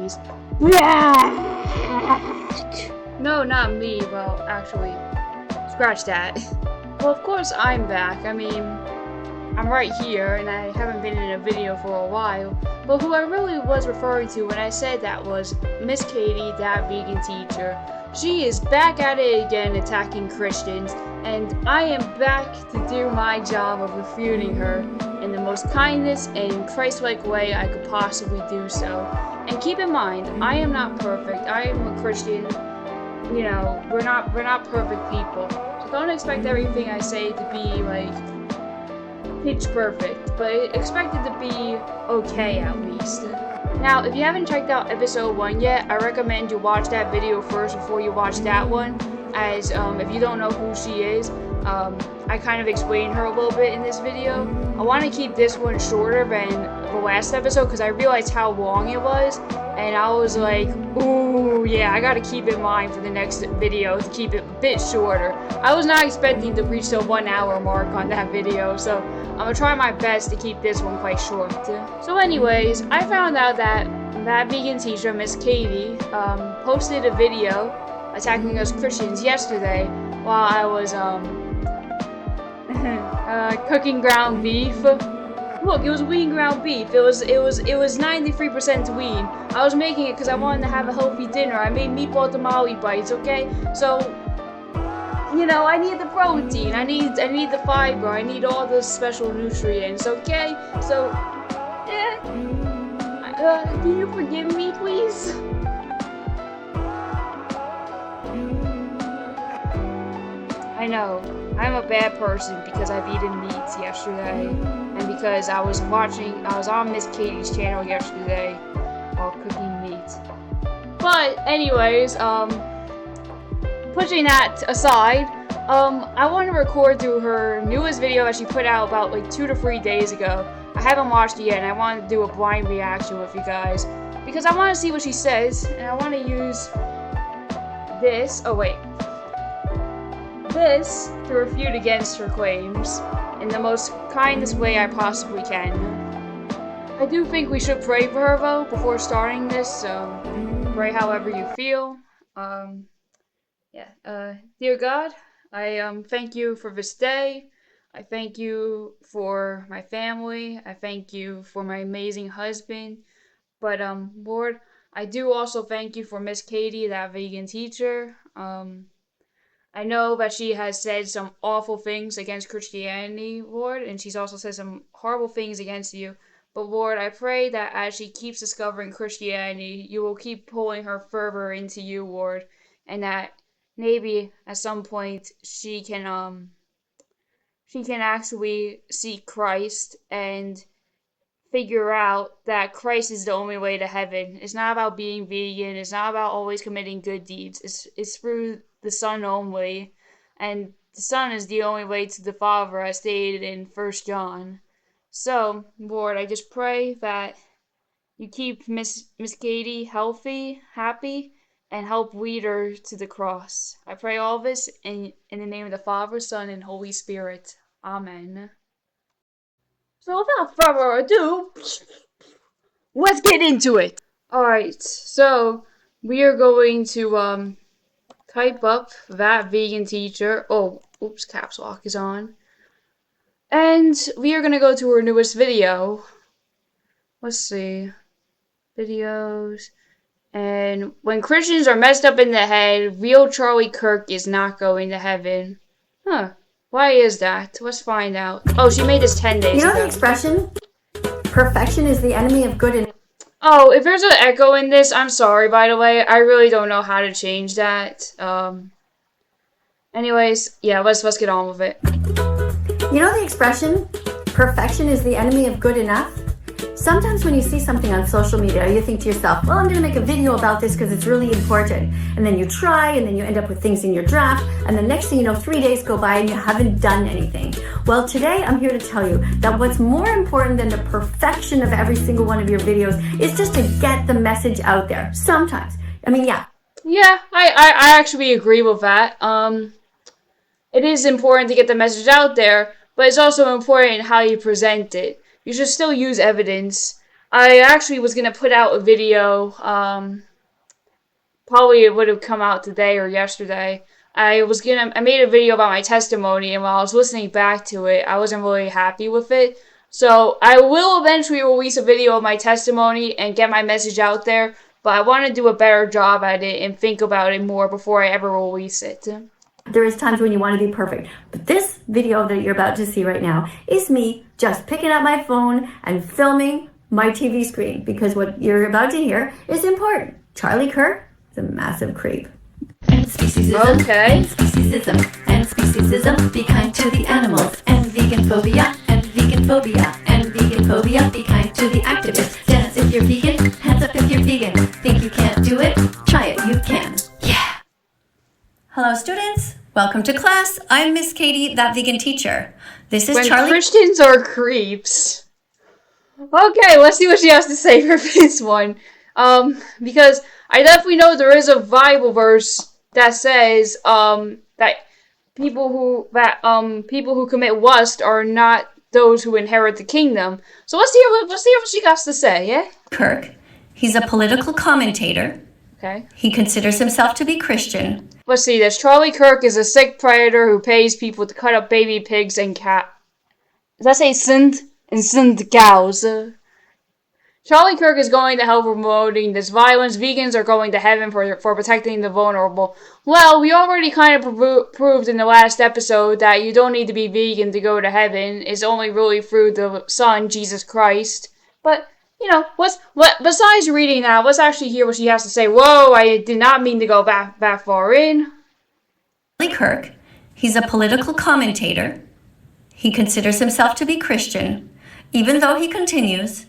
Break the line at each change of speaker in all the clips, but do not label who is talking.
please. No, not me. Well, actually, scratch that. Well, of course I'm back. I mean, I'm right here, and I haven't been in a video for a while. But who I really was referring to when I said that was Miss Kadie, that vegan teacher. She is back at it again, attacking Christians, and I am back to do my job of refuting her in the most kindness and Christ-like way I could possibly do so. And keep in mind, I am not perfect. I am a Christian. You know, we're not perfect people. So don't expect everything I say to be like pitch perfect, but expect it to be okay at least. Now, if you haven't checked out episode 1 yet, I recommend you watch that video first before you watch that one, as if you don't know who she is, I kind of explained her a little bit in this video. I want to keep this one shorter than the last episode because I realized how long it was, and I was like, ooh, yeah, I gotta keep in mind for the next video to keep it a bit shorter. I was not expecting to reach the 1 hour mark on that video, so I'm gonna try my best to keep this one quite short. So anyways, I found out that vegan teacher, Miss Kadie, posted a video attacking us Christians yesterday while I was cooking ground beef. Look, it was lean ground beef. It was 93% lean. I was making it because I wanted to have a healthy dinner. I made meatball tamale bites, okay? So, you know, I need the protein. I need the fiber. I need all the special nutrients, okay? So, yeah. Can you forgive me, please? I know. I'm a bad person because I've eaten meat yesterday, and because I was on Miss Kadie's channel yesterday while cooking meat. But anyways, pushing that aside, I want to record through her newest video that she put out about like 2 to 3 days ago. I haven't watched it yet, and I want to do a blind reaction with you guys because I want to see what she says, and I want to use this. Oh wait. This to refute against her claims in the most kindest way I possibly can. I do think we should pray for her though before starting this, so pray however you feel. Dear God, I thank you for this day. I thank you for my family. I thank you for my amazing husband. But Lord, I do also thank you for Miss Kadie, that vegan teacher. I know that she has said some awful things against Christianity, Lord, and she's also said some horrible things against you. But Lord, I pray that as she keeps discovering Christianity, you will keep pulling her further into you, Lord, and that maybe at some point she can actually seek Christ and figure out that Christ is the only way to heaven. It's not about being vegan. It's not about always committing good deeds. It's through the Son only, and the Son is the only way to the Father, as stated in 1 John. So, Lord, I just pray that you keep Miss Kadie healthy, happy, and help lead her to the cross. I pray all this in the name of the Father, Son, and Holy Spirit. Amen. So without further ado, let's get into it. Alright, so we are going to type up that vegan teacher. Oh, oops, caps lock is on. And we are going to go to her newest video. Let's see. Videos. And when Christians are messed up in the head, real Charlie Kirk is not going to heaven. Huh. Why is that? Let's find out. Oh, she made this 10 days ago.
You know the expression, perfection is the enemy of good.
Oh, if there's an echo in this, I'm sorry, by the way. I really don't know how to change that. Anyways, yeah, let's get on with it.
You know the expression, perfection is the enemy of good enough? Sometimes when you see something on social media, you think to yourself, well, I'm going to make a video about this because it's really important. And then you try, and then you end up with things in your draft, and the next thing you know, 3 days go by and you haven't done anything. Well, today I'm here to tell you that what's more important than the perfection of every single one of your videos is just to get the message out there. Sometimes. I mean, yeah.
Yeah, I actually agree with that. It is important to get the message out there, but it's also important how you present it. You should still use evidence. I actually was gonna put out a video, probably it would have come out today or yesterday. I made a video about my testimony, and while I was listening back to it, I wasn't really happy with it. So I will eventually release a video of my testimony and get my message out there, but I want to do a better job at it and think about it more before I ever release it.
There is times when you want to be perfect. But this video that you're about to see right now is me just picking up my phone and filming my TV screen, because what you're about to hear is important. Charlie Kirk is a massive creep. And speciesism,
Okay.
and speciesism, and speciesism, be kind to the animals, and vegan phobia, and vegan phobia, and vegan phobia, be kind to the activists. Dance if you're vegan, hands up if you're vegan. Think you can't do it? Try it, you can. Yeah! Hello students, welcome to class. I'm Miss Kadie, that vegan teacher. This is
When
Charlie.
Christians are creeps. Okay, let's see what she has to say for this one. Because I definitely know there is a Bible verse that says that people who commit lust are not those who inherit the kingdom. So let's hear what she got to say. Yeah.
Kirk. He's a political commentator.
Okay.
He considers himself to be Christian.
Let's see this. Charlie Kirk is a sick predator who pays people to cut up baby pigs and cat. Does that say sind and sind cows? Charlie Kirk is going to hell for promoting this violence. Vegans are going to heaven for protecting the vulnerable. Well, we already kind of proved in the last episode that you don't need to be vegan to go to heaven. It's only really through the Son, Jesus Christ. But, you know, besides reading that, let's actually hear what she has to say. Whoa, I did not mean to go back far in.
Charlie Kirk. He's a political commentator. He considers himself to be Christian, even though he continues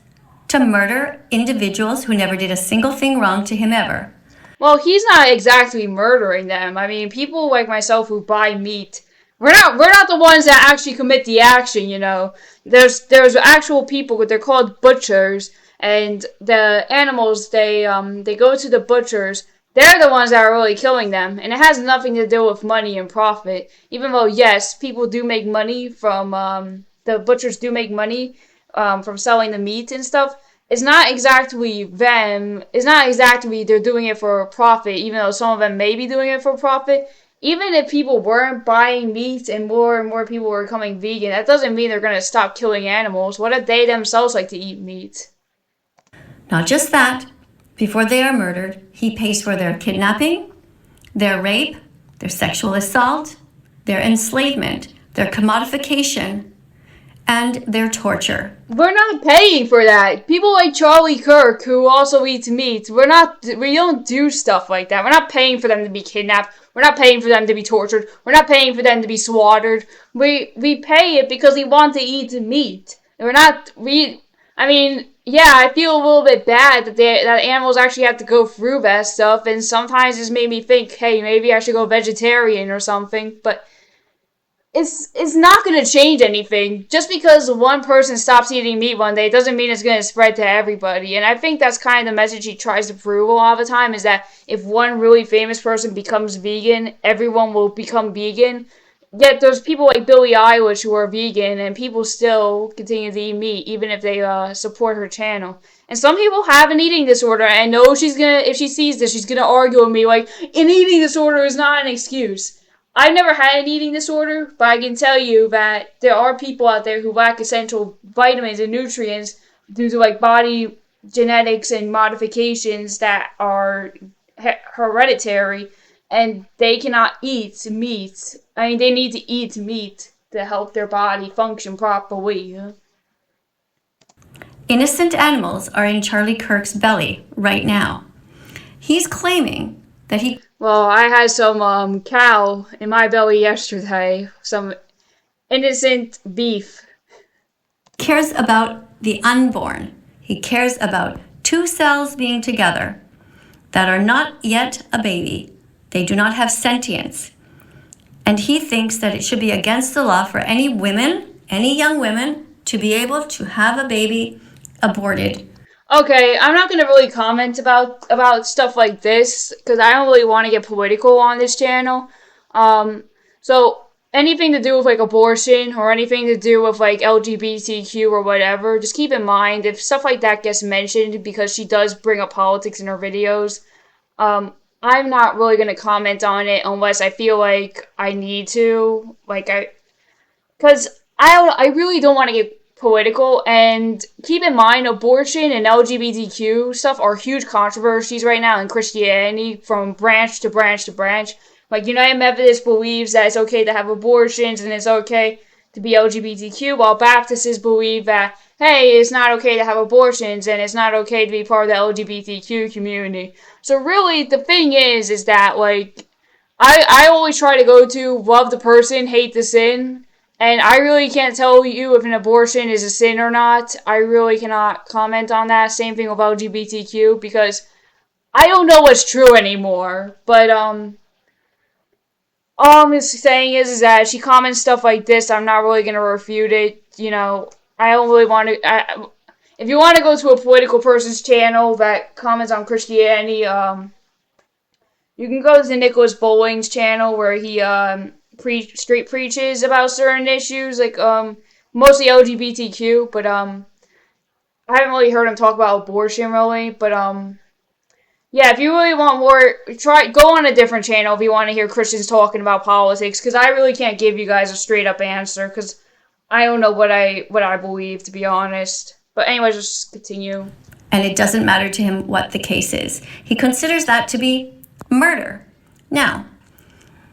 to murder individuals who never did a single thing wrong to him ever.
Well, he's not exactly murdering them. I mean, people like myself who buy meat, we're not the ones that actually commit the action, you know. There's actual people, but they're called butchers, and the animals they go to the butchers. They're the ones that are really killing them, and it has nothing to do with money and profit. Even though yes, people do make money from the butchers do make money from selling the meat and stuff. It's not exactly them. It's not exactly they're doing it for profit, even though some of them may be doing it for profit. Even if people weren't buying meat and more people were becoming vegan, that doesn't mean they're going to stop killing animals. What if they themselves like to eat meat?
Not just that. Before they are murdered, he pays for their kidnapping, their rape, their sexual assault, their enslavement, their commodification, and their torture.
We're not paying for that. People like Charlie Kirk, who also eats meat, we don't do stuff like that. We're not paying for them to be kidnapped. We're not paying for them to be tortured. We're not paying for them to be slaughtered. We pay it because we want to eat meat. I mean, yeah, I feel a little bit bad that animals actually have to go through that stuff, and sometimes it's made me think, hey, maybe I should go vegetarian or something, but it's not going to change anything. Just because one person stops eating meat one day doesn't mean it's going to spread to everybody. And I think that's kind of the message he tries to prove a lot of the time, is that if one really famous person becomes vegan, everyone will become vegan. Yet there's people like Billie Eilish who are vegan, and people still continue to eat meat, even if they support her channel. And some people have an eating disorder, and I know if she sees this, she's gonna argue with me like, an eating disorder is not an excuse. I've never had an eating disorder, but I can tell you that there are people out there who lack essential vitamins and nutrients due to like body genetics and modifications that are hereditary, and they cannot eat meat. I mean, they need to eat meat to help their body function properly.
Innocent animals are in Charlie Kirk's belly right now. He's claiming that he...
Well, I had some cow in my belly yesterday. Some innocent beef.
cares about the unborn. He cares about two cells being together that are not yet a baby. They do not have sentience. And he thinks that it should be against the law for any women, any young women, to be able to have a baby aborted.
Okay, I'm not going to really comment about stuff like this because I don't really want to get political on this channel. So anything to do with like abortion or anything to do with like LGBTQ or whatever, just keep in mind if stuff like that gets mentioned because she does bring up politics in her videos. I'm not really gonna comment on it unless I feel like I need to, because I really don't want to get political. And keep in mind, abortion and LGBTQ stuff are huge controversies right now in Christianity, from branch to branch to branch. Like, United Methodist believes that it's okay to have abortions and it's okay to be LGBTQ, while Baptists believe that, hey, it's not okay to have abortions and it's not okay to be part of the LGBTQ community. So really, the thing is that, like, I always try to go to love the person, hate the sin. And I really can't tell you if an abortion is a sin or not. I really cannot comment on that. Same thing with LGBTQ, because I don't know what's true anymore. But, all I'm saying is that she comments stuff like this. I'm not really going to refute it. I don't really want to. If you want to go to a political person's channel that comments on Christianity, you can go to Nicholas Bowling's channel where he street preaches about certain issues, like mostly LGBTQ. But I haven't really heard him talk about abortion really. But yeah, if you really want more, go on a different channel if you want to hear Christians talking about politics, because I really can't give you guys a straight up answer, because I don't know what I believe, to be honest. But anyways, just continue.
And it doesn't matter to him what the case is. He considers that to be murder. Now,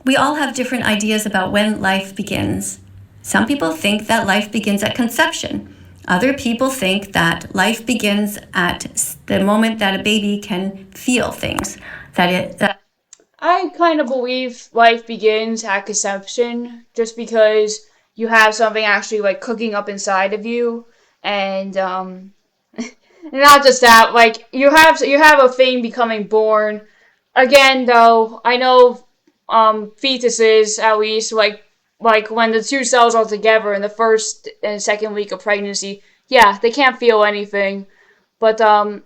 we all have different ideas about when life begins. Some people think that life begins at conception. Other people think that life begins at the moment that a baby can feel things.
I kind of believe life begins at conception, just because you have something actually like cooking up inside of you, and not just that, like you have a thing becoming born. Again, though, I know fetuses, at least, like when the two cells are together in the first and second week of pregnancy, yeah, they can't feel anything. But I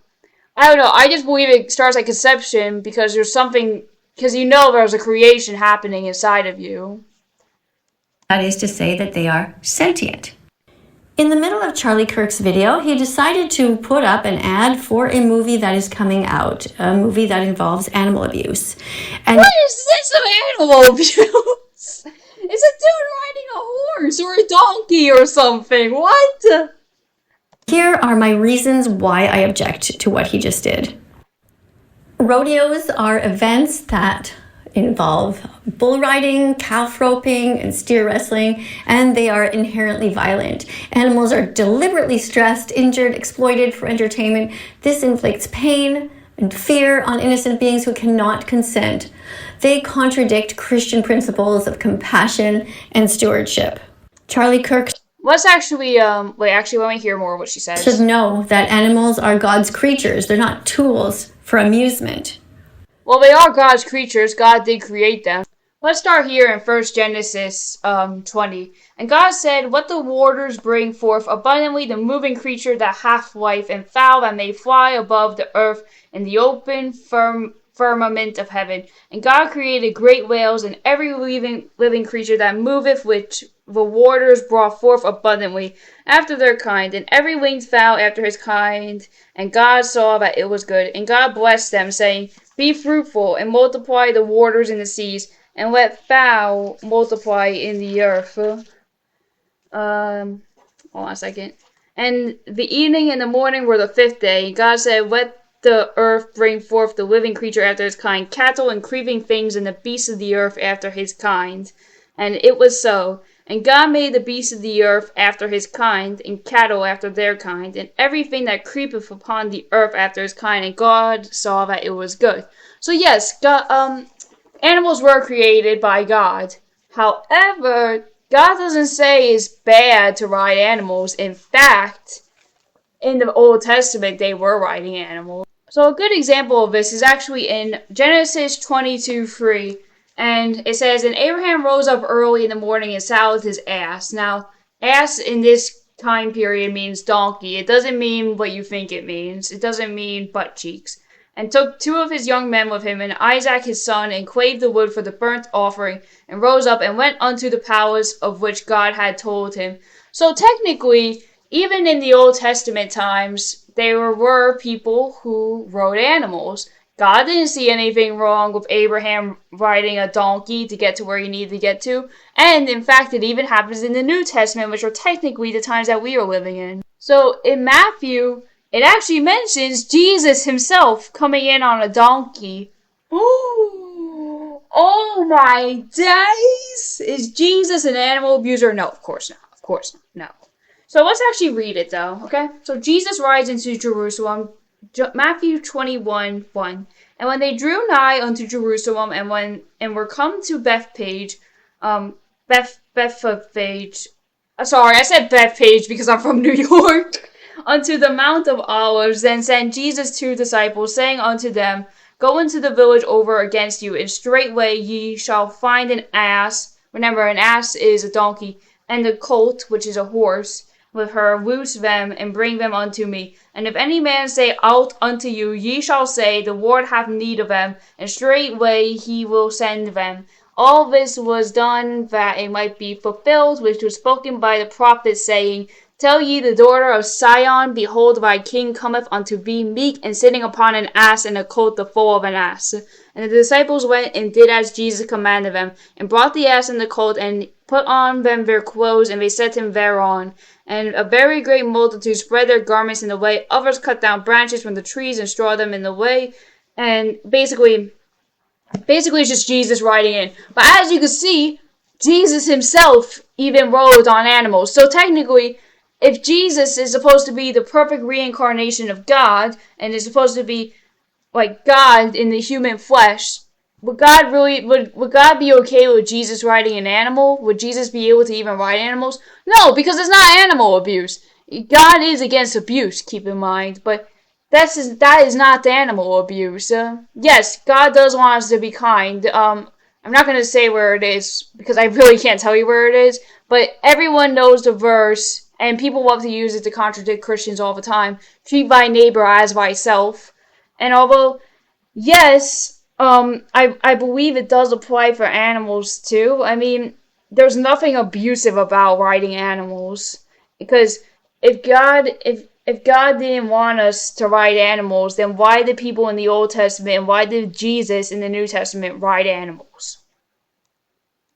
don't know. I just believe it starts at conception because there's a creation happening inside of you.
That is to say that they are sentient. In the middle of Charlie Kirk's video, he decided to put up an ad for a movie that is coming out, a movie that involves animal abuse. And
what is this of animal abuse? It's a dude riding a horse or a donkey or something. What?
Here are my reasons why I object to what he just did. Rodeos are events that involve bull riding, calf roping, and steer wrestling, and they are inherently violent. Animals are deliberately stressed, injured, exploited for entertainment. This inflicts pain and fear on innocent beings who cannot consent. They contradict Christian principles of compassion and stewardship. Charlie Kirk
Let's actually, let me hear more of what she says.
Should know that animals are God's creatures. They're not tools for amusement.
Well, they are God's creatures. God did create them. Let's start here in 1 Genesis 20. And God said, let the waters bring forth abundantly the moving creature that hath life, and fowl that may fly above the earth in the open firmament of heaven. And God created great whales and every living creature that moveth, which the waters brought forth abundantly after their kind, and every winged fowl after his kind. And God saw that it was good. And God blessed them, saying, be fruitful, and multiply the waters in the seas, and let fowl multiply in the earth. Hold on a second. And the evening and the morning were the fifth day. God said, let the earth bring forth the living creature after his kind, cattle and creeping things, and the beasts of the earth after his kind. And it was so. And God made the beasts of the earth after his kind, and cattle after their kind, and everything that creepeth upon the earth after his kind. And God saw that it was good. So yes, God, animals were created by God. However, God doesn't say it's bad to ride animals. In fact, in the Old Testament, they were riding animals. So a good example of this is actually in Genesis 22:3. And it says, and Abraham rose up early in the morning and saddled his ass. Now, ass in this time period means donkey. It doesn't mean what you think it means. It doesn't mean butt cheeks. and took 2 of his young men with him, and Isaac his son, and clave the wood for the burnt offering, and rose up and went unto the palace of which God had told him. So technically, even in the Old Testament times, there were people who rode animals. God didn't see anything wrong with Abraham riding a donkey to get to where he needed to get to. And in fact, it even happens in the New Testament, which are technically the times that we are living in. So in Matthew, it actually mentions Jesus himself coming in on a donkey. Oh my days! Is Jesus an animal abuser? No, of course not. Of course not. No. So let's actually read it though, okay? So Jesus rides into Jerusalem, Matthew 21:1. And when they drew nigh unto Jerusalem, and were come to Bethphage, Bethphage. Sorry, I said Bethpage because I'm from New York. Unto the Mount of Olives, then sent Jesus 2 disciples, saying unto them, Go into the village over against you, and straightway ye shall find an ass. Remember, an ass is a donkey, and a colt, which is a horse, with her, loose them, and bring them unto me. And if any man say aught unto you, ye shall say, The Lord hath need of them, and straightway he will send them. All this was done that it might be fulfilled, which was spoken by the prophet, saying, Tell ye the daughter of Sion, Behold, thy king cometh unto thee meek, and sitting upon an ass, and a colt the foal of an ass. And the disciples went and did as Jesus commanded them, and brought the ass and the colt, and put on them their clothes, and they set him thereon. And a very great multitude spread their garments in the way. Others cut down branches from the trees and straw them in the way. And basically it's just Jesus riding in. But as you can see, Jesus himself even rode on animals. So technically, if Jesus is supposed to be the perfect reincarnation of God, and is supposed to be like God in the human flesh, would God be okay with Jesus riding an animal? Would Jesus be able to even ride animals? No, because it's not animal abuse. God is against abuse, keep in mind, but that is not the animal abuse. Yes, God does want us to be kind. I'm not going to say where it is, because I really can't tell you where it is, but everyone knows the verse, and people love to use it to contradict Christians all the time. Treat thy neighbor as thyself. And although, yes, I believe it does apply for animals too. I mean, there's nothing abusive about riding animals, because if God didn't want us to ride animals, then why did people in the Old Testament and why did Jesus in the New Testament ride animals?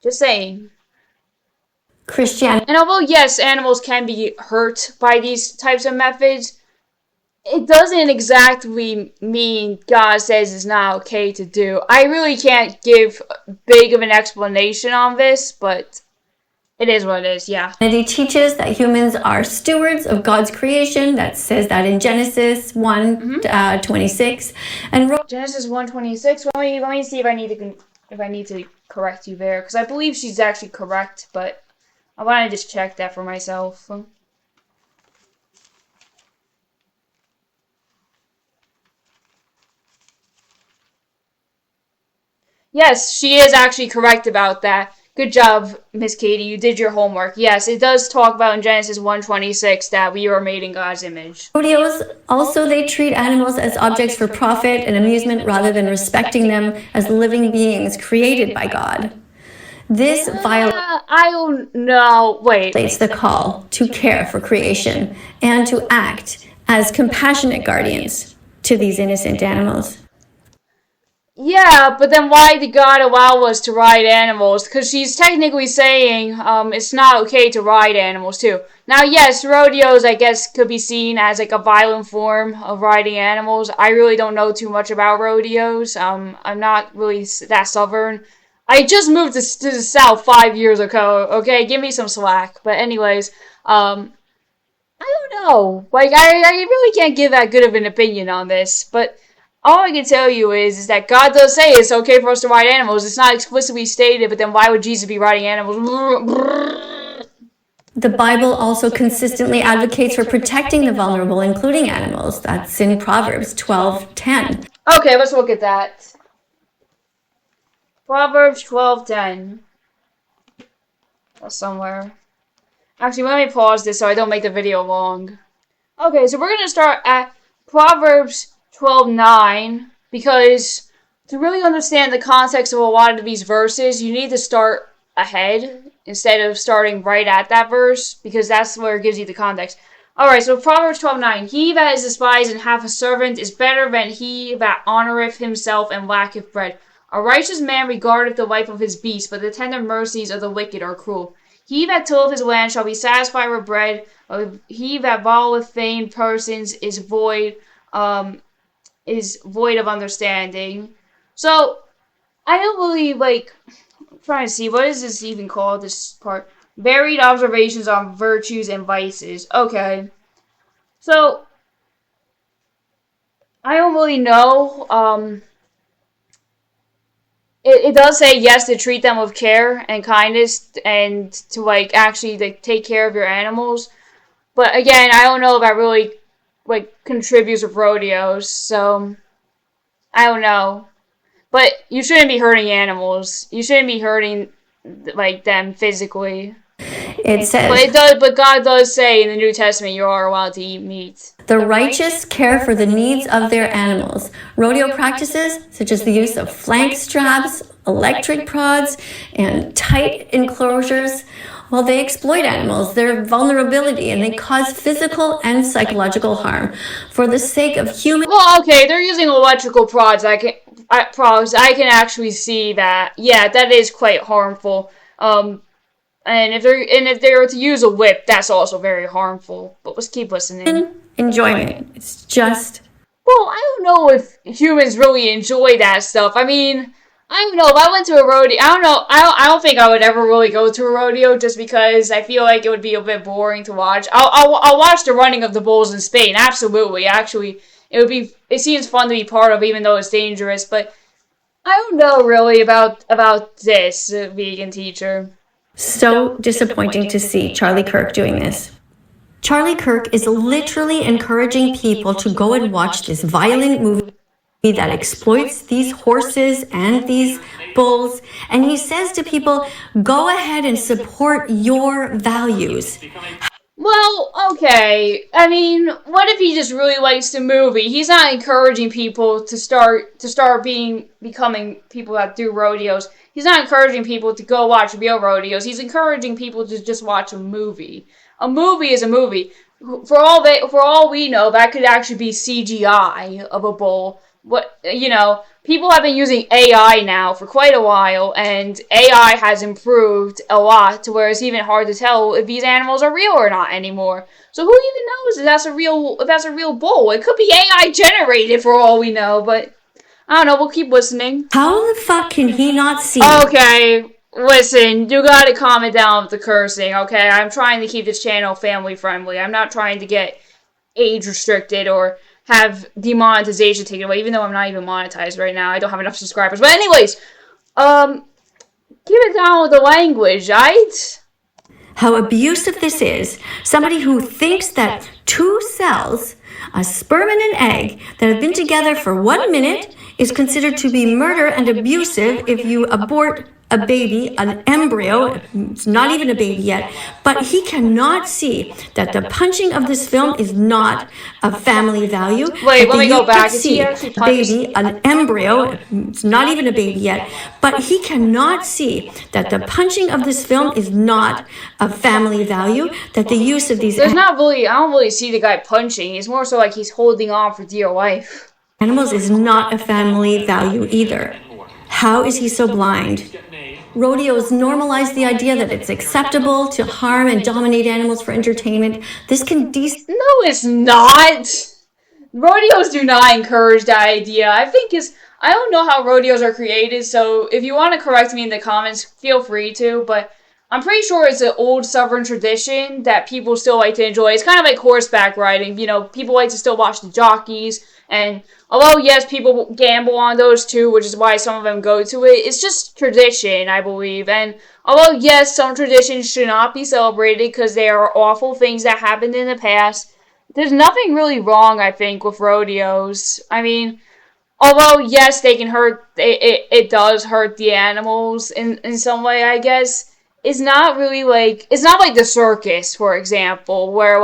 Just saying.
Christianity.
And although, yes, animals can be hurt by these types of methods, it doesn't exactly mean God says it's not okay to do. I really can't give big of an explanation on this, but it is what it is, yeah.
It teaches that humans are stewards of God's creation. That says that in Genesis 1:26. And
Genesis 1:26. Let me see if I need to correct you there, because I believe she's actually correct, but I want to just check that for myself. Yes, she is actually correct about that. Good job, Miss Kadie. You did your homework. Yes, it does talk about in Genesis 1:26 that we are made in God's image.
Rodeos, also they treat animals as objects for profit and amusement rather than respecting them as living beings created by God. This violates
I don't know. Wait.
the call to care for creation and to act as compassionate guardians to these innocent animals.
Yeah, but then why did God allow us to ride animals? Because she's technically saying it's not okay to ride animals too. Now, yes, rodeos, I guess, could be seen as like a violent form of riding animals. I really don't know too much about rodeos. I'm not really that southern. I just moved to the South 5 years ago, okay? Give me some slack. But anyways, I don't know. Like, I really can't give that good of an opinion on this. But all I can tell you is that God does say it's okay for us to ride animals. It's not explicitly stated, but then why would Jesus be riding animals?
The Bible also consistently advocates for protecting the vulnerable, including animals. That's in Proverbs 12:10.
Okay, let's look at that. Proverbs 12:10. That's somewhere. Actually, let me pause this so I don't make the video long. Okay, so we're going to start at Proverbs 12:9, because to really understand the context of a lot of these verses, you need to start ahead instead of starting right at that verse, because that's where it gives you the context. Alright, so Proverbs 12:9. He that is despised and hath a servant is better than he that honoureth himself and lacketh bread. A righteous man regardeth the life of his beast, but the tender mercies of the wicked are cruel. He that tilleth his land shall be satisfied with bread, but he that followeth vain persons is void of understanding. So I don't really I'm trying to see, what is this even called, this part? Varied observations on virtues and vices. Okay. So I don't really know. It does say yes to treat them with care and kindness and to actually take care of your animals. But again, I don't know if that really contributes with rodeos, so I don't know. But you shouldn't be hurting animals. You shouldn't be hurting them physically.
It says,
But God does say in the New Testament you are allowed to eat meat.
the righteous care for the needs of their animals. Rodeo practices, such as the use of flank straps, electric prods, and tight enclosures, well, they exploit animals, their vulnerability, and they cause physical and psychological harm for the sake of human.
Well, okay, they're using electrical prods. I can actually see that. Yeah, that is quite harmful. And if they were to use a whip, that's also very harmful. But let's keep listening.
Enjoyment. It's just.
Well, I don't know if humans really enjoy that stuff. I mean, I don't know. If I went to a rodeo, I don't know. I don't think I would ever really go to a rodeo just because I feel like it would be a bit boring to watch. I'll watch the running of the bulls in Spain. Absolutely. Actually, it seems fun to be part of, even though it's dangerous. But I don't know really about this vegan teacher.
So disappointing to see Charlie Kirk doing this. Charlie Kirk is literally encouraging people to go and watch this violent movie that exploits these horses and these bulls. And he says to people, go ahead and support your values.
Well, okay. I mean, what if he just really likes the movie? He's not encouraging people to start becoming people that do rodeos. He's not encouraging people to go watch real rodeos. He's encouraging people to just watch a movie. A movie is a movie. For all we know, that could actually be CGI of a bull. People have been using AI now for quite a while, and AI has improved a lot to where it's even hard to tell if these animals are real or not anymore. So who even knows if that's a real bull? It could be AI generated for all we know, but I don't know. We'll keep listening.
How the fuck can he not see?
Okay, listen, you gotta calm it down with the cursing, okay? I'm trying to keep this channel family friendly. I'm not trying to get age restricted or have demonetization taken away, even though I'm not even monetized right now. I don't have enough subscribers. But anyways, keep it down with the language, right?
How abusive this is. Somebody who thinks that two cells, a sperm and an egg, that have been together for 1 minute is considered to be murder and abusive if you abort a baby, an embryo. It's not even a baby yet, but he cannot see that the punching of this film is not a family value.
Wait, let me go back.
Is he actually a baby, an embryo? It's not even a baby yet, but he cannot see that the punching of this film is not a family value. That the use of these
I don't really see the guy punching. It's more so like he's holding on for dear life.
Animals is not a family value either. How is he so blind? Rodeos normalize the idea that it's acceptable to harm and dominate animals for entertainment. This can
No, it's not. Rodeos do not encourage that idea. I don't know how rodeos are created, so if you want to correct me in the comments, feel free to, but I'm pretty sure it's an old Southern tradition that people still like to enjoy. It's kind of like horseback riding. People like to still watch the jockeys, and although, yes, people gamble on those too, which is why some of them go to it, it's just tradition, I believe. And although, yes, some traditions should not be celebrated because they are awful things that happened in the past, there's nothing really wrong, I think, with rodeos. I mean, although, yes, they can hurt, it does hurt the animals in some way, I guess. It's not really it's not like the circus, for example, where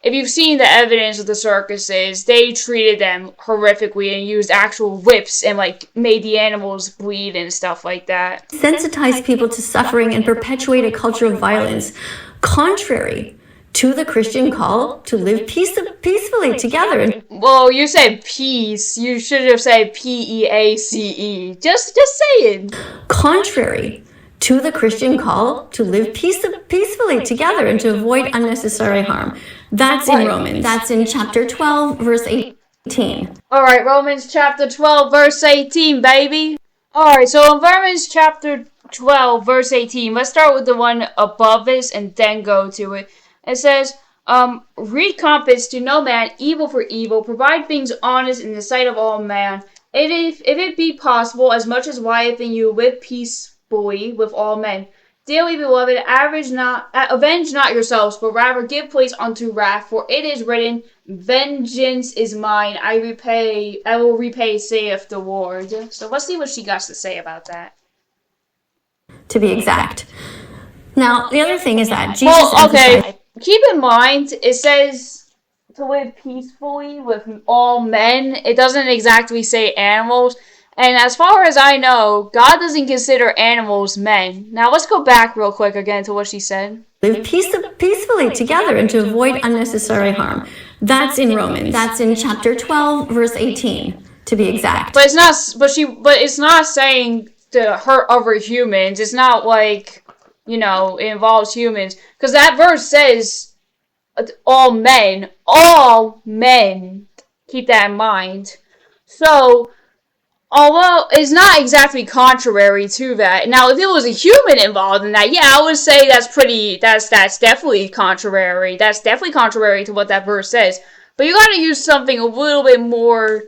if you've seen the evidence of the circuses, they treated them horrifically and used actual whips and like made the animals bleed and stuff like that.
Sensitize people to suffering and perpetuate a culture of violence, contrary to the Christian call to live peacefully together.
Well, you said peace. You should have said P-E-A-C-E. Just saying.
Contrary to the Christian call to live peacefully together and to avoid unnecessary harm. That's in Romans. That's in chapter 12, verse 18.
All right, Romans chapter 12, verse 18, baby. All right, so in Romans chapter 12, verse 18, let's start with the one above this and then go to it. It says, recompense to no man evil for evil, provide things honest in the sight of all men. If it be possible, as much as lieth in you, live peacefully with all men. Dearly beloved, avenge not yourselves, but rather give place unto wrath, for it is written, vengeance is mine, I will repay, saith the Lord. So let's see what she got to say about that.
To be exact. Now, the other thing is that Jesus
okay, keep in mind, it says to live peacefully with all men. It doesn't exactly say animals. And as far as I know, God doesn't consider animals men. Now, let's go back real quick again to what she said.
Live peacefully together and to avoid unnecessary harm. That's in Romans. That's in chapter 12, verse 18, to be exact.
But it's not. But it's not saying to hurt other humans. It's not like, you know, it involves humans, because that verse says all men. All men. Keep that in mind. So, although it's not exactly contrary to that. Now, if it was a human involved in that, yeah, I would say that's definitely contrary. That's definitely contrary to what that verse says. But you gotta use something a little bit more,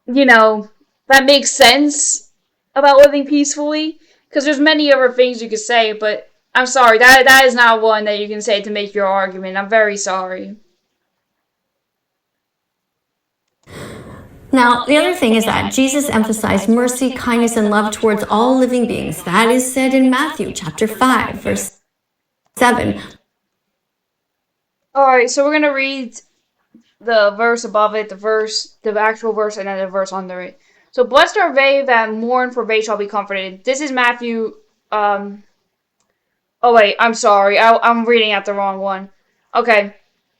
you know, that makes sense about living peacefully. Because there's many other things you could say, but I'm sorry, that is not one that you can say to make your argument. I'm very sorry.
Now, the other thing is that Jesus emphasized mercy, kindness, and love towards all living beings. That is said in Matthew chapter 5, verse 7.
Alright, so we're going to read the verse above it, the actual verse, and then the verse under it. So, blessed are they that mourn, for they shall be comforted. This is Matthew, oh wait, I'm sorry, I'm reading out the wrong one. Okay.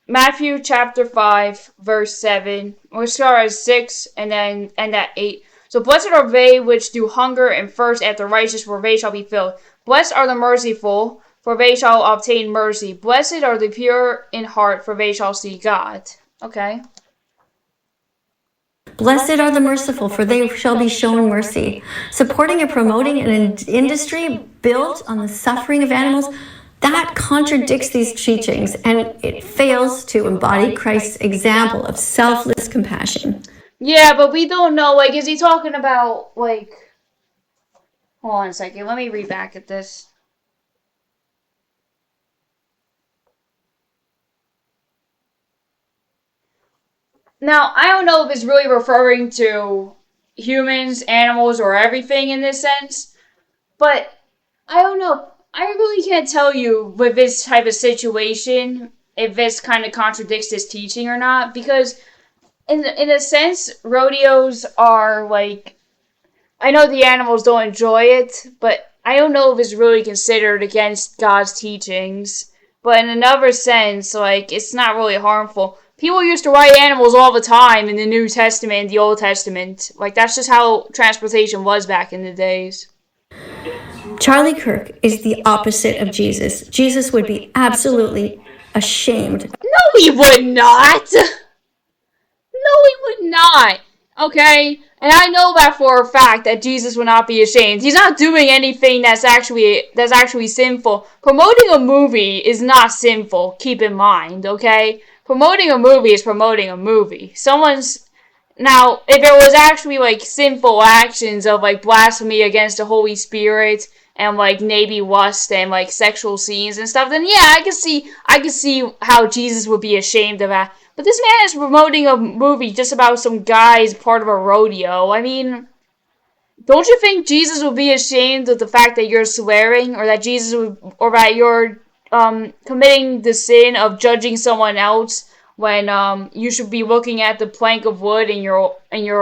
Matthew chapter 5, verse 7. We'll start at 6 and then end at 8. So, blessed are they which do hunger and thirst after righteousness, for they shall be filled. Blessed are the merciful, for they shall obtain mercy. Blessed are the pure in heart, for they shall see God. Okay.
Blessed are the merciful, for they shall be shown mercy. Supporting and promoting an industry built on the suffering of animals, that contradicts these teachings, and it fails to embody Christ's example of selfless compassion.
Yeah, but we don't know, like, is he talking about, like... Hold on a second, let me read back at this. Now, I don't know if it's really referring to humans, animals, or everything in this sense, but I don't know. I really can't tell you with this type of situation if this kind of contradicts this teaching or not, because in a sense, rodeos are like, I know the animals don't enjoy it, but I don't know if it's really considered against God's teachings. But in another sense, like, it's not really harmful. People used to ride animals all the time in the New Testament and the Old Testament. Like, that's just how transportation was back in the days.
Charlie Kirk is the opposite of Jesus. Jesus would be absolutely ashamed.
No, he would not! No, he would not! Okay? And I know that for a fact that Jesus would not be ashamed. He's not doing anything that's actually sinful. Promoting a movie is not sinful, keep in mind, okay? Promoting a movie is promoting a movie. Now, if it was actually, like, sinful actions of, like, blasphemy against the Holy Spirit and, like, maybe lust and, like, sexual scenes and stuff, then yeah, I could see how Jesus would be ashamed of that. But this man is promoting a movie just about some guys part of a rodeo. I mean, don't you think Jesus would be ashamed of the fact that you're swearing, or that you're committing the sin of judging someone else when you should be looking at the plank of wood in your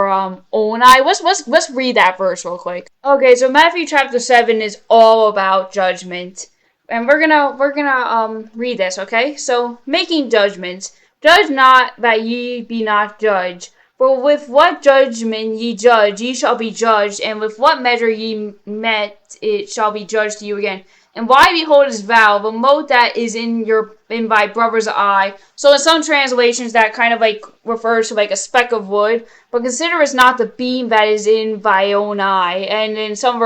own eye. Let's read that verse real quick. Okay, so Matthew chapter 7 is all about judgment. And we're gonna read this, okay? So, making judgments. Judge not that ye be not judged. For with what judgment ye judge, ye shall be judged, and with what measure ye met, it shall be judged to you again. And why beholdest thou the mote that is in thy brother's eye? So in some translations that kind of like refers to like a speck of wood, but considerest not the beam that is in thy own eye. And in some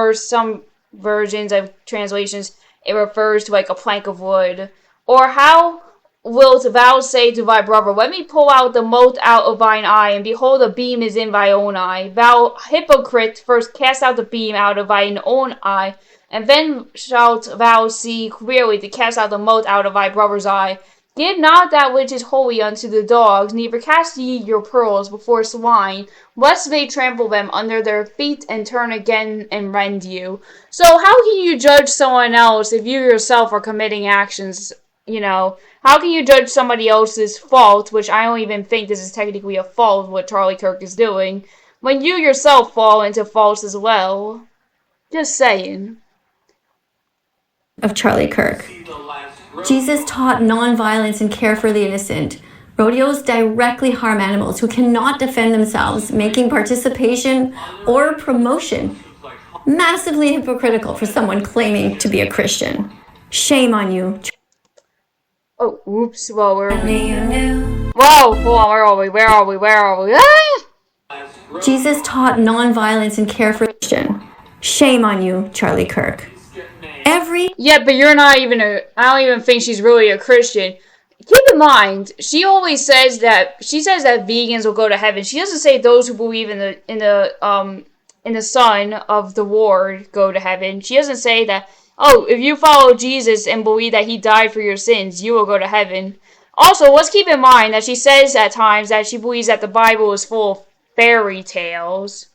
versions of translations, it refers to like a plank of wood. Or how wilt thou say to thy brother, let me pull out the mote out of thine eye, and behold, a beam is in thy own eye? Thou hypocrite, first cast out the beam out of thine own eye, and then shalt thou see clearly to cast out the mote out of thy brother's eye. Give not that which is holy unto the dogs, neither cast ye your pearls before swine, lest they trample them under their feet and turn again and rend you. So how can you judge someone else if you yourself are committing actions, How can you judge somebody else's fault, which I don't even think this is technically a fault, what Charlie Kirk is doing, when you yourself fall into faults as well? Just saying.
Of Charlie Kirk. Jesus taught nonviolence and care for the innocent. Rodeos directly harm animals who cannot defend themselves, making participation or promotion massively hypocritical for someone claiming to be a Christian. Shame on you.
Oh, oops. Well, Whoa, hold on, where are we? Ah!
Jesus taught nonviolence and care for Christian. Shame on you, Charlie Kirk.
Yeah, but you're not even I don't even think she's really a Christian. Keep in mind, she always says that vegans will go to heaven. She doesn't say those who believe in the Son of the Lord go to heaven. She doesn't say that, oh, if you follow Jesus and believe that he died for your sins, you will go to heaven. Also, let's keep in mind that she says at times that she believes that the Bible is full of fairy tales.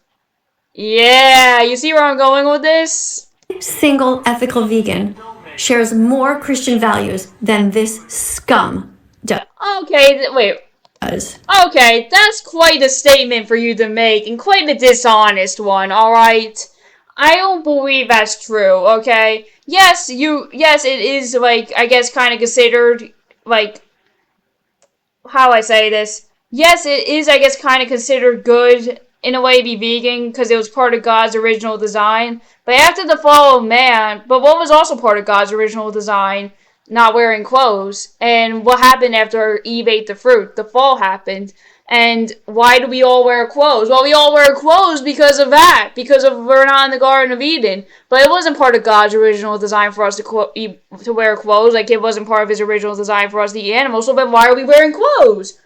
Yeah, you see where I'm going with this?
Single ethical vegan shares more Christian values than this scum does.
Okay, wait. Okay, that's quite a statement for you to make, and quite a dishonest one, alright? I don't believe that's true, okay? Yes, it is, like, I guess kind of considered, like, how I say this? Yes, it is, I guess, kind of considered good in a way to be vegan, because it was part of God's original design. But after the fall of man, but what was also part of God's original design? Not wearing clothes. And what happened after Eve ate the fruit? The fall happened. And why do we all wear clothes? Well, we all wear clothes because of that. Because we're not in the Garden of Eden. But it wasn't part of God's original design for us to wear clothes. Like, it wasn't part of his original design for us to eat animals. So then why are we wearing clothes?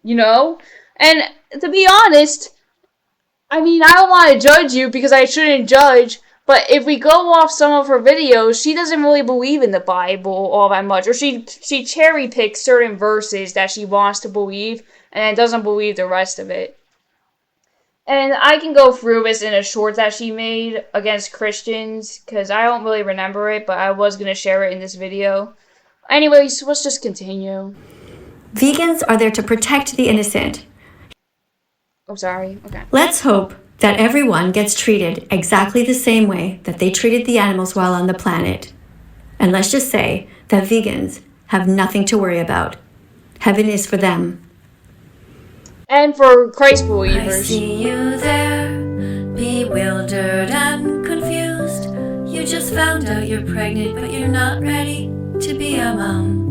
And to be honest, I mean, I don't want to judge you because I shouldn't judge, but if we go off some of her videos, she doesn't really believe in the Bible all that much, or she cherry picks certain verses that she wants to believe, and doesn't believe the rest of it. And I can go through this in a short that she made against Christians, because I don't really remember it, but I was going to share it in this video. Anyways, let's just continue.
Vegans are there to protect the innocent.
Oh, sorry. Okay.
Let's hope that everyone gets treated exactly the same way that they treated the animals while on the planet. And let's just say that vegans have nothing to worry about. Heaven is for them.
And for Christ believers.
I see you there, bewildered and confused. You just found out you're pregnant, but you're not ready to be a mom.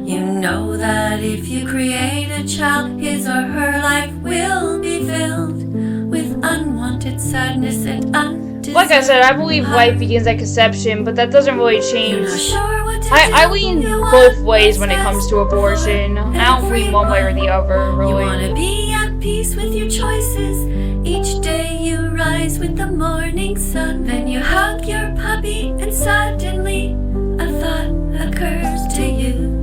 You know that if you create a child, his or her life will be filled with unwanted sadness and undeserved.
Like I said, I believe life begins at conception, but that doesn't really change. I lean both ways when it comes to abortion. I don't lean one way or the other, really.
You want to be at peace with your choices. Each day you rise with the morning sun. Then you hug your puppy and suddenly a thought occurs to you.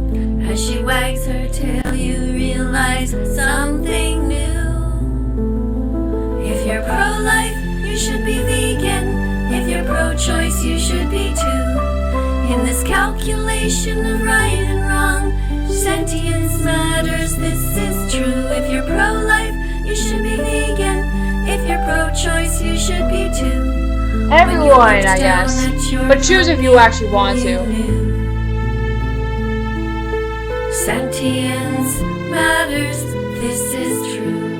As she wags her tail, you realize something new. If you're pro-life, you should be vegan. If you're pro-choice, you should be too. In this calculation of right and wrong. Sentience matters, this is true. If you're pro-life, you should be vegan. If you're pro-choice, you should be too.
Everyone, I guess. But choose if you actually want to.
Sentience matters, this is true.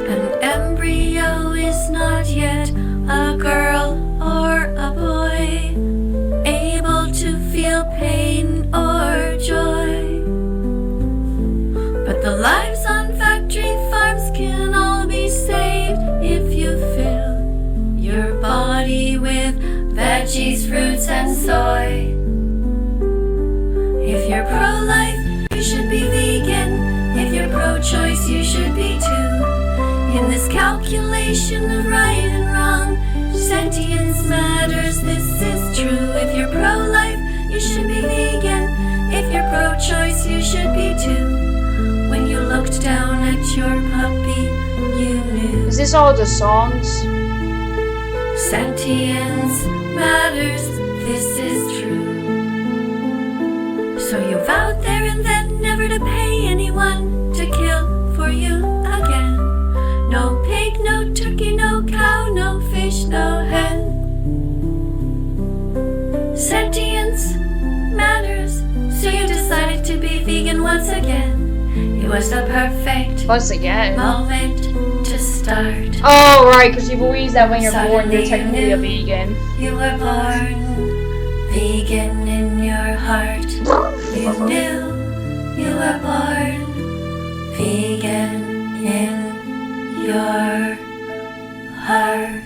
An embryo is not yet a girl or a boy, able to feel pain or joy. But the lives on factory farms can all be saved if you fill your body with veggies, fruits, and soy. If you're pro-life, you should be vegan. If you're pro-choice, you should be too. In this calculation of right and wrong, sentience matters, this is true. If you're pro-life, you should be vegan. If you're pro-choice, you should be too. When you looked down at your puppy, you knew.
Is this all the songs?
Sentience matters, this is true. So you vowed there and then never to pay anyone to kill for you again. No pig, no turkey, no cow, no fish, no hen. Sentience matters, so you decided to be vegan once again. It was the perfect
Once again.
moment to start.
Oh, right, because you believe that when you're born, you're
Suddenly
technically a
you
vegan.
You were born vegan in your heart. You knew you were born vegan in your heart.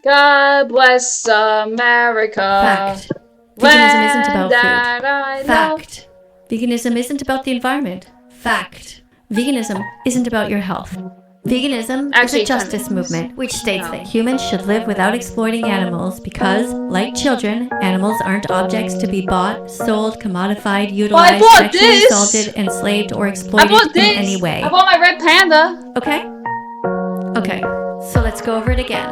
God bless America.
Fact. Veganism isn't about
Land that I
food.
love.
Fact. Veganism isn't about the environment. Fact. Veganism isn't about your health. Veganism
Actually,
is a
it
justice
kinda is.
movement which states
No.
that humans should live without exploiting animals because, like children, animals aren't objects to be bought, sold, commodified, utilized,
bought
sexually
this!
assaulted, enslaved, or
I
exploited
bought
in
this.
any way.
I bought my red panda.
Okay? Okay, so let's go over it again.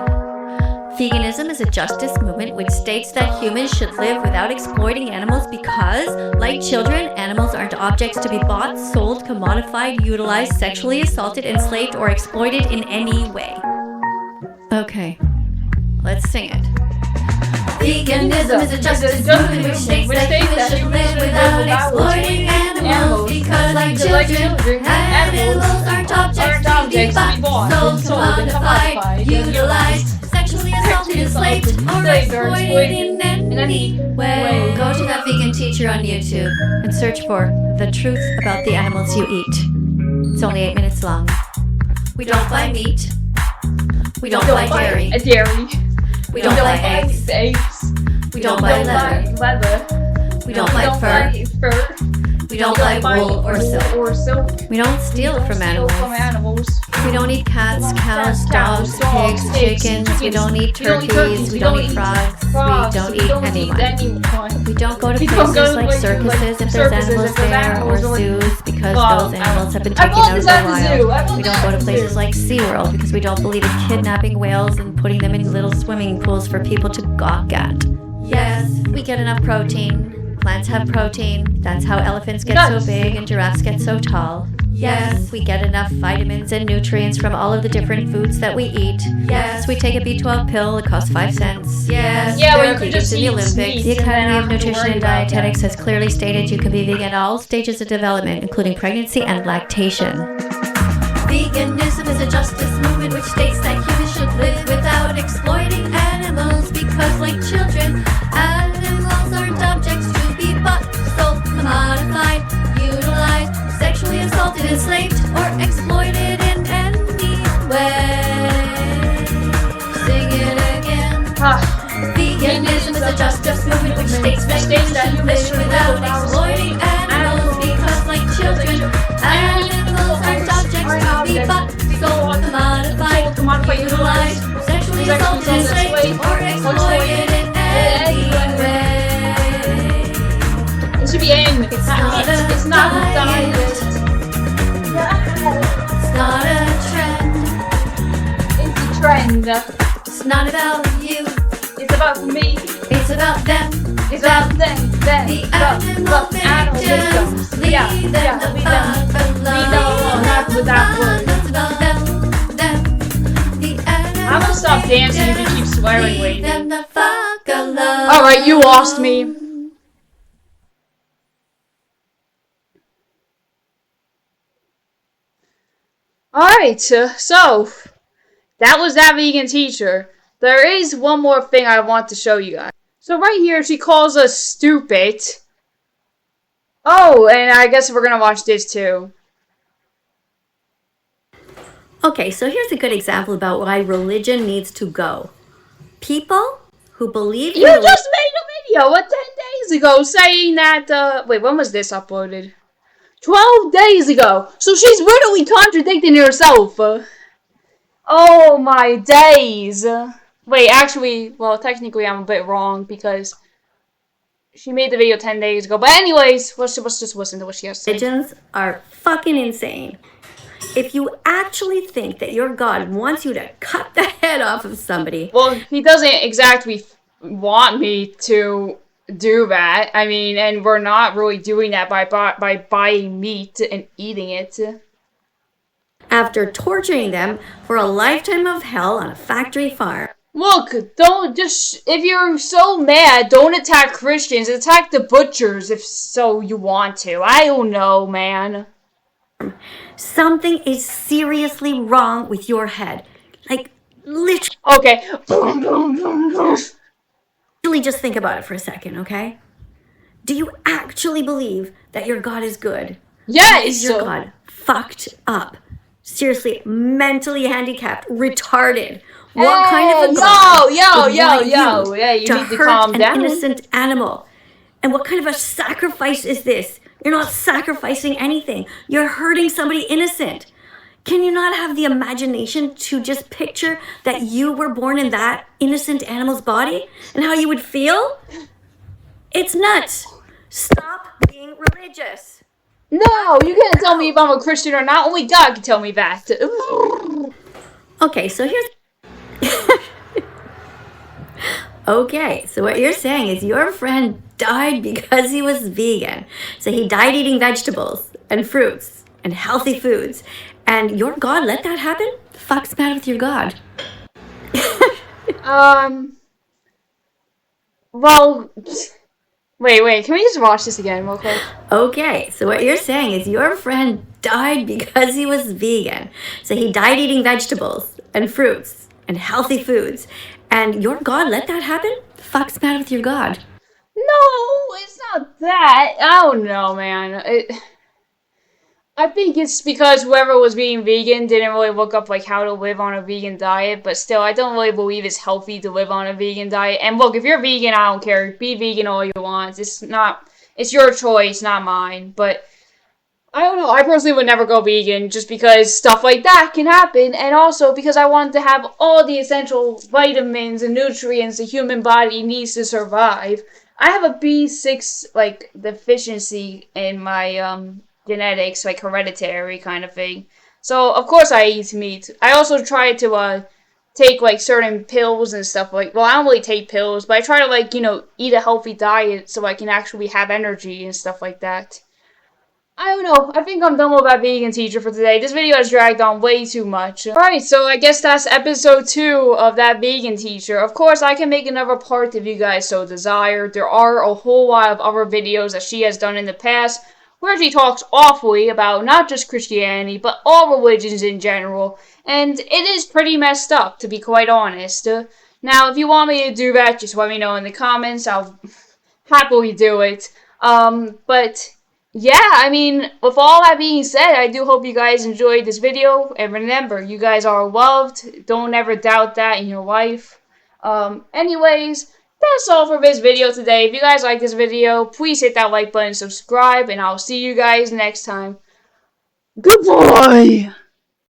Veganism is a justice movement which states that humans should live without exploiting animals because, like children, animals aren't objects to be bought, sold, commodified, utilized, sexually assaulted, enslaved, or exploited in any way. Okay, let's sing it. Veganism is a justice movement which states that humans should live without exploiting animals because, like children, animals aren't objects to be bought, sold, commodified, utilized, sexually assaulted, enslaved, or exploited in any way. Go to that vegan teacher on YouTube and search for The Truth About the Animals You Eat. It's only 8 minutes long. We don't buy meat. We don't buy dairy.
A dairy.
We don't buy eggs.
Eggs.
We don't buy leather.
Leather.
We don't buy fur.
Fur.
We don't buy wool or silk. We don't steal from animals. We don't eat cats, cows, dogs, pigs, chickens. We don't eat turkeys. We don't eat frogs. We don't eat anyone. We don't go to places like circuses if there's animals there, or zoos because those animals have been taken out of the wild. We don't go to places like SeaWorld because we don't believe in kidnapping whales and putting them in little swimming pools for people to gawk at. Yes, we get enough protein. Plants have protein. That's how elephants get so big and giraffes get so tall. Yes, we get enough vitamins and nutrients from all of the different foods that we eat. Yes, we take a B12 pill. It costs 5 cents. Yes,
Yeah,
there
well,
are
you could
vegans
just
in the
eat
Olympics.
meat
The
and
Academy
then
of
have to
Nutrition
worry
and
about
Dietetics has clearly stated you can be vegan at all stages of development, including pregnancy and lactation. Veganism is a justice movement which states that humans should live without exploiting animals because, like children, animals aren't objects to be bought, sold, commodified, utilized, sexually assaulted, enslaved, or exploited in any way. Sing it again. Veganism is a justice movement which states that humans should live without exploiting animals because, like children, animals aren't objects to be bought, sold, commodified, utilized, sexually assaulted, enslaved, or exploited in any way.
It should be in.
It's not a diet. It's not a trend.
It's a trend.
It's not about you.
about me.
It's about them.
It's about them.
The animal victims. Leave them the fuck alone.
Leave them alone, not without words.
It's about them. The animal
I'm gonna stop dancing if you keep swearing,
Leave them
lady.
the fuck alone.
Alright, you lost me. Alright, so that was that vegan teacher. There is one more thing I want to show you guys. So right here, she calls us stupid. Oh, and I guess we're gonna watch this too.
Okay, so here's a good example about why religion needs to go. People who believe in
You just made a video, 10 days ago, saying that, wait, when was this uploaded? 12 days ago. So she's literally contradicting herself. Oh my days. Wait, actually, well, technically I'm a bit wrong because she made the video 10 days ago. But anyways, let's just listen to what she has to say.
religions are fucking insane. If you actually think that your God wants you to cut the head off of somebody,
Well, he doesn't exactly want me to do that. I mean, and we're not really doing that by buying meat and eating it.
after torturing them for a lifetime of hell on a factory farm,
Look, don't just, if you're so mad, don't attack Christians. Attack the butchers if so you want to. I don't know, man.
something is seriously wrong with your head. Like, literally
Okay.
just think about it for a second, okay? Do you actually believe that your God is good?
Yes.
Is your God fucked up? Seriously, mentally handicapped, retarded? What kind of a God would want
Yeah, you
to
need to
hurt
calm
an
down.
innocent animal? And what kind of a sacrifice is this? You're not sacrificing anything. You're hurting somebody innocent. Can you not have the imagination to just picture that you were born in that innocent animal's body and how you would feel? It's nuts. Stop being religious.
No, you can't tell me if I'm a Christian or not. Only God can tell me that.
Okay, so here's... Okay, so what you're saying is your friend died because he was vegan. So he died eating vegetables and fruits and healthy foods. And your God let that happen? The fuck's the matter with your God?
Well, wait, can we just watch this again real quick?
Okay, so what you're saying is your friend died because he was vegan. So he died eating vegetables and fruits and healthy foods. And your God let that happen? The fuck's the matter with your God?
No, it's not that. I don't know, man. I think it's because whoever was being vegan didn't really look up like how to live on a vegan diet, but still, I don't really believe it's healthy to live on a vegan diet. And look, if you're vegan, I don't care. Be vegan all you want. It's your choice, not mine. But I don't know. I personally would never go vegan just because stuff like that can happen, and also because I want to have all the essential vitamins and nutrients the human body needs to survive. I have a B6 deficiency in my genetics, like hereditary kind of thing. So of course I eat meat. I also try to take like certain pills and stuff well, I don't really take pills, but I try to eat a healthy diet so I can actually have energy and stuff like that. I don't know. I think I'm done with that vegan teacher for today. This video has dragged on way too much. Alright, so I guess that's episode 2 of that vegan teacher. Of course, I can make another part if you guys so desire. There are a whole lot of other videos that she has done in the past where she talks awfully about not just Christianity, but all religions in general. And it is pretty messed up, to be quite honest. Now, if you want me to do that, just let me know in the comments. I'll happily do it. But yeah, I mean, with all that being said, I do hope you guys enjoyed this video. And remember, you guys are loved. Don't ever doubt that in your life. Anyways, that's all for this video today. If you guys like this video, please hit that like button, subscribe, and I'll see you guys next time. Goodbye!